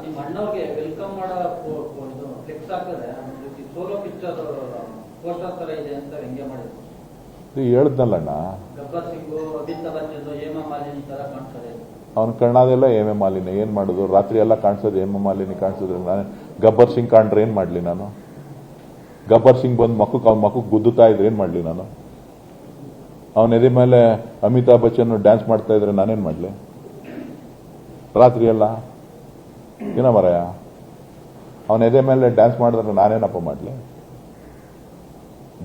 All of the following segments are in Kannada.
ನಿಮ್ಮ ಅಣ್ಣವ್ರಿಗೆ ವೆಲ್ಕಮ್ ಮಾಡೋ ಫ್ಲೆಕ್ಸ್ ಹಾಕಿದ್ರೆ ಸೋಲೋ ಪಿಕ್ಚರ್ ಪೋಸ್ಟರ್ ತರ ಇದೆ ಅಂತ ಹೆಂಗೆ ಮಾಡಿದ್ರು? ಹೇಳ್ದಲ್ಲಣ್ಣ, ಗಬ್ಬರ್ ಸಿಂಗು, ಅಮಿತಾಬ್ ಬಚ್ಚನ್, ಹೇಮಾ ಮಾಲಿನಿ ತರ ಕಾಣ್ತದೆ. ಅವ್ನು ಕಣ್ಣಾದೆಲ್ಲ ಹೇಮೆ ಮಾಲಿನಿ. ಏನ್ ಮಾಡುದು? ರಾತ್ರಿ ಎಲ್ಲ ಕಾಣಿಸೋದು ಹೇಮೆ ಮಾಲಿನಿ ಕಾಣಿಸಿದ್ರೆ ನಾನು ಗಬ್ಬರ್ ಸಿಂಗ್ ಕಾಣ್ರೆ ಏನ್ ಮಾಡ್ಲಿ ನಾನು? ಗಬ್ಬರ್ ಸಿಂಗ್ ಬಂದು ಮಕ್ಕಳು ಗುದ್ದುತ್ತಾ ಇದ್ರೆ ಏನ್ ಮಾಡ್ಲಿ ನಾನು? ಅವನ ಎದೆ ಮೇಲೆ ಅಮಿತಾಬ್ ಬಚ್ಚನ್ ಡ್ಯಾನ್ಸ್ ಮಾಡ್ತಾ ಇದ್ರೆ ನಾನೇನ್ ಮಾಡ್ಲಿ ರಾತ್ರಿ ಎಲ್ಲ? ಏನ ಮರಯ, ಅವನ ಎದೆ ಮೇಲೆ ಡ್ಯಾನ್ಸ್ ಮಾಡಿದ್ರೆ ನಾನೇನಪ್ಪ ಮಾಡ್ಲಿ?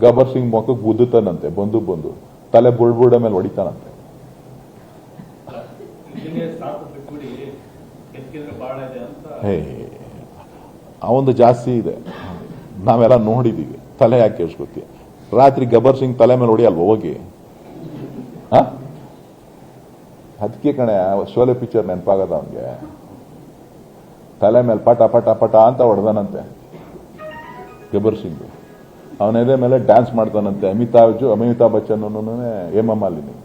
ಗಬ್ಬರ್ ಸಿಂಗ್ ಮಕ್ಕಳು ಗುದ್ದುತ್ತಾನಂತೆ, ಬಂದು ತಲೆ ಬುಳ್ಬುಡ ಮೇಲೆ ಹೊಡಿತಾನಂತೆ. ಹೇ, ಅವಂದು ಜಾಸ್ತಿ ಇದೆ, ನಾವೆಲ್ಲ ನೋಡಿದೀವಿ. ತಲೆ ಯಾಕೆ ಕೇಳಿಸ್ಕೊತೀಯ? ರಾತ್ರಿ ಗಬ್ಬರ್ ಸಿಂಗ್ ತಲೆ ಮೇಲೆ ಹೊಡಿಯಲ್ವ ಹೋಗಿ? ಅದಕ್ಕೆ ಕಣೆ ಶೋಲೆ ಪಿಕ್ಚರ್ ನೆನಪಾಗದ ಅವನಿಗೆ. ತಲೆ ಮೇಲೆ ಪಟ ಪಟ ಪಟ ಅಂತ ಹೊಡೆದಾನಂತೆ ಗಬ್ಬರ್ ಸಿಂಗ್. ಅವನ ಎದೆ ಮೇಲೆ ಡ್ಯಾನ್ಸ್ ಮಾಡ್ತಾನಂತೆ ಅಮಿತಾಬ್ ಬಚ್ಚನ್ ಹೇಮಾ ಮಾಲಿನಿ.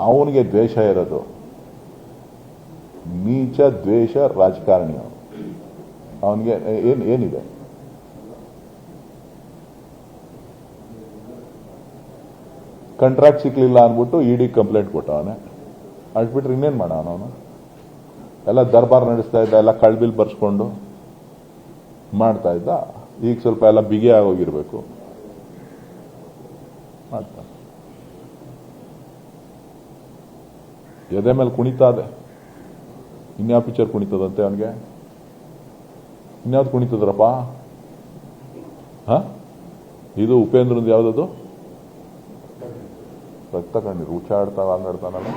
ಅವನಿಗೆ ದ್ವೇಷ ಇರೋದು, ನೀಚ ದ್ವೇಷ ರಾಜಕಾರಣಿ ಅವನಿಗೆ. ಏನಿದೆ? ಕಾಂಟ್ರಾಕ್ಟ್ ಸಿಕ್ಲಿಲ್ಲ ಅಂದ್ಬಿಟ್ಟು ಇಡಿ ಕಂಪ್ಲೇಂಟ್ ಕೊಟ್ಟವನೆ. ಅಷ್ಟ್ಬಿಟ್ರೆ ಇನ್ನೇನ್ ಅವನು? ಎಲ್ಲ ದರ್ಬಾರ್ ನಡೆಸ್ತಾ ಇದ್ದ, ಎಲ್ಲ ಕಳ್ಬಿಲ್ ಬರ್ಸ್ಕೊಂಡು ಮಾಡ್ತಾ ಇದ್ದ. ಈಗ ಸ್ವಲ್ಪ ಎಲ್ಲ ಬಿಗಿ ಆಗೋಗಿರ್ಬೇಕು ಮಾಡ್ತಾ. ಎದೆ ಮೇಲೆ ಕುಣಿತಾ ಇದೆ. ಇನ್ಯಾವ ಪಿಕ್ಚರ್ ಕುಣಿತದಂತೆ ಅವನಿಗೆ? ಇನ್ಯಾವ್ದು ಕುಣಿತದ್ರಪ್ಪ? ಇದು ಉಪೇಂದ್ರಂದು ಯಾವ್ದದು? ರಕ್ತ ಕಣ್ಣೀರು. ಹುಚ್ಚಾಡ್ತಾವ ಹಂಗಾಡ್ತಾನಲ್ಲ,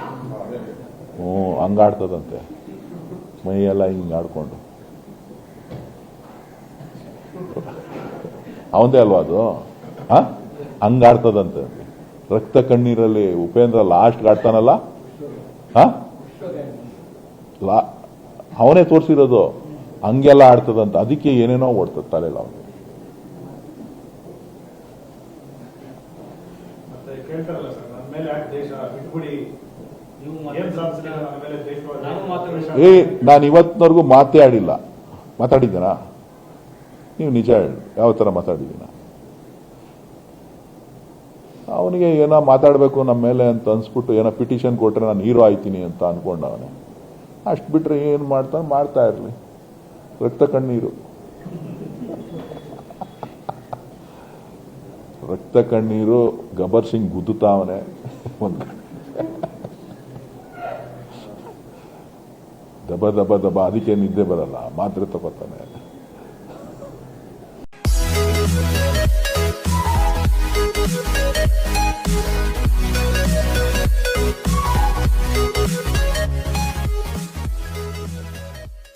ಹಂಗಾಡ್ತದಂತೆ ಮೈಯೆಲ್ಲ ಹಿಂಗ್ ಆಡ್ಕೊಂಡು. ಅವಂದೇ ಅಲ್ವಾ ಅದು? ಹಂಗಾಡ್ತದಂತೆ. ರಕ್ತ ಕಣ್ಣೀರಲ್ಲಿ ಉಪೇಂದ್ರ ಲಾಸ್ಟ್ ಆಡ್ತಾನಲ್ಲ, ಅವನೇ ತೋರಿಸಿರೋದು. ಹಂಗೆಲ್ಲ ಆಡ್ತದಂತ. ಅದಕ್ಕೆ ಏನೇನೋ ಓಡ್ತದ ತಲೆಲ್ಲ ಅವನಿಗೆ. ನಾನು ಇವತ್ತಿನವರೆಗೂ ಮಾತೇ ಆಡಿಲ್ಲ. ಮಾತಾಡಿದ್ದೀನ? ನೀವು ನಿಜ ಹೇಳಿ, ಯಾವ ತರ ಮಾತಾಡಿದ್ದೀನ? ಅವನಿಗೆ ಏನೋ ಮಾತಾಡಬೇಕು ನಮ್ಮ ಮೇಲೆ ಅಂತ ಅನ್ಸ್ಬಿಟ್ಟು ಏನೋ ಪಿಟಿಷನ್ ಕೊಟ್ರೆ ನಾನು ಹೀರೋ ಆಯ್ತೀನಿ ಅಂತ ಅನ್ಕೊಂಡ ಅವನೇ. ಅಷ್ಟು ಬಿಟ್ರೆ ಏನು ಮಾಡ್ತಾ ಇರಲಿ. ರಕ್ತ ಕಣ್ಣೀರು, ರಕ್ತ ಕಣ್ಣೀರು. ಗಬ್ಬರ್ ಸಿಂಗ್ ಗುದ್ದುತ್ತಾವನೆ ದಬ ದಬ ದಬ. ಅದಕ್ಕೆ ನಿದ್ದೆ ಬರಲ್ಲ, ಮಾತ್ರೆ ತಗೋತಾನೆ.